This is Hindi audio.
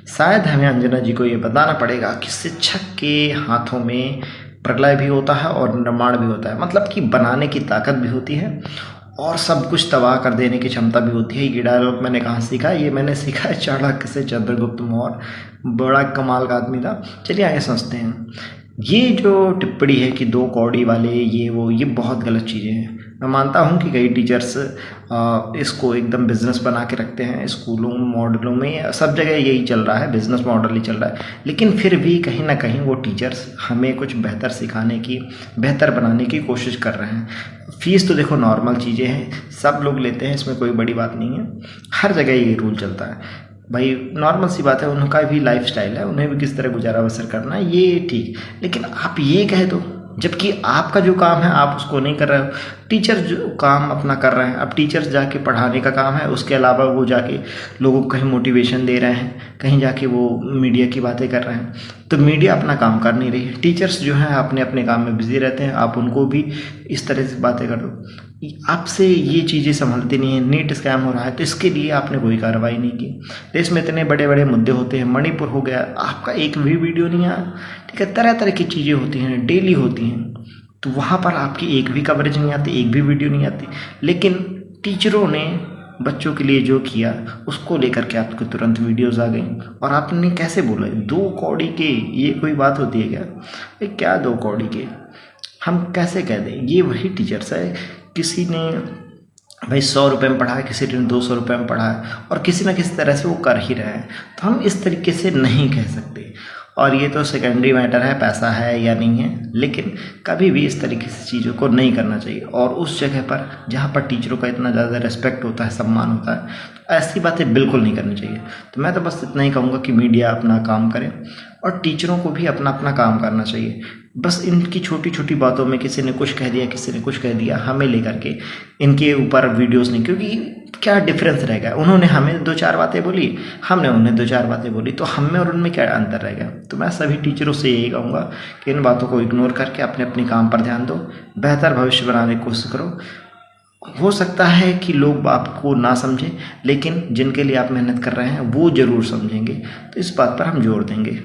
शायद हमें अंजना जी को ये बताना पड़ेगा कि शिक्षक के हाथों में प्रलय भी होता है और निर्माण भी होता है, मतलब कि बनाने की ताकत भी होती है और सब कुछ तबाह कर देने की क्षमता भी होती है। ये डायलॉग मैंने कहाँ सीखा? ये मैंने सीखा है चाणक्य से। चंद्रगुप्त मौर्य बड़ा कमाल का आदमी था। चलिए आगे समझते हैं। ये जो टिप्पणी है कि दो कौड़ी वाले ये वो, ये बहुत गलत चीज़ें हैं। मैं मानता हूँ कि कई टीचर्स इसको एकदम बिजनेस बना के रखते हैं। स्कूलों मॉडलों में सब जगह यही चल रहा है, बिजनेस मॉडल ही चल रहा है। लेकिन फिर भी कहीं ना कहीं वो टीचर्स हमें कुछ बेहतर सिखाने की, बेहतर बनाने की कोशिश कर रहे हैं। फीस तो देखो नॉर्मल चीज़ें हैं, सब लोग लेते हैं, इसमें कोई बड़ी बात नहीं है। हर जगह ये रूल चलता है भाई, नॉर्मल सी बात है। उनका भी लाइफ स्टाइल है, उन्हें भी किस तरह गुजारा बसर करना है, ये ठीक। लेकिन आप ये कह दो, जबकि आपका जो काम है आप उसको नहीं कर रहे हो। टीचर जो काम अपना कर रहे हैं, अब टीचर्स जाके पढ़ाने का काम है, उसके अलावा वो जाके लोगों को कहीं मोटिवेशन दे रहे हैं, कहीं जाके वो मीडिया की बातें कर रहे हैं। तो मीडिया अपना काम कर नहीं रही है, टीचर्स जो हैं अपने अपने काम में बिजी रहते हैं। आप उनको भी इस तरह से बातें कर दो, आपसे ये चीज़ें संभलती नहीं है। नीट स्कैम हो रहा है तो इसके लिए आपने कोई कार्रवाई नहीं की। देश में इतने बड़े बड़े मुद्दे होते हैं, मणिपुर हो गया, आपका एक भी वीडियो नहीं आया। ठीक है, तरह तरह की चीज़ें होती हैं, डेली होती हैं, तो वहाँ पर आपकी एक भी कवरेज नहीं आती, एक भी वीडियो नहीं आती। लेकिन टीचरों ने बच्चों के लिए जो किया उसको लेकर के आपको तुरंत वीडियोस आ गई। और आपने कैसे बोला 2 कौड़ी के, ये कोई बात होती है क्या? क्या 2 कौड़ी के, हम कैसे कह दें? ये वही टीचर्स है, किसी ने भाई 100 रुपये में पढ़ा है, किसी ने 200 रुपये में पढ़ा है, और किसी न किसी तरह से वो कर ही रहे हैं। तो हम इस तरीके से नहीं कह सकते। और ये तो सेकेंडरी मैटर है, पैसा है या नहीं है, लेकिन कभी भी इस तरीके से चीज़ों को नहीं करना चाहिए। और उस जगह पर जहाँ पर टीचरों का इतना ज़्यादा रेस्पेक्ट होता है, सम्मान होता है, तो ऐसी बातें बिल्कुल नहीं करनी चाहिए। तो मैं तो बस इतना ही कहूँगा कि मीडिया अपना काम करे और टीचरों को भी अपना अपना काम करना चाहिए। बस इनकी छोटी छोटी बातों में किसी ने कुछ कह दिया, किसी ने कुछ कह दिया, हमें लेकर के इनके ऊपर वीडियोस नहीं, क्योंकि क्या डिफरेंस रहेगा? उन्होंने हमें 2-4 बातें बोली, हमने उन्हें 2-4 बातें बोली, तो हम में और उनमें क्या अंतर रहेगा? तो मैं सभी टीचरों से यही कहूँगा कि इन बातों को इग्नोर करके अपने अपने काम पर ध्यान दो, बेहतर भविष्य बनाने की कोशिश करो। हो सकता है कि लोग आपको ना समझें, लेकिन जिनके लिए आप मेहनत कर रहे हैं वो ज़रूर समझेंगे। तो इस बात पर हम जोर देंगे।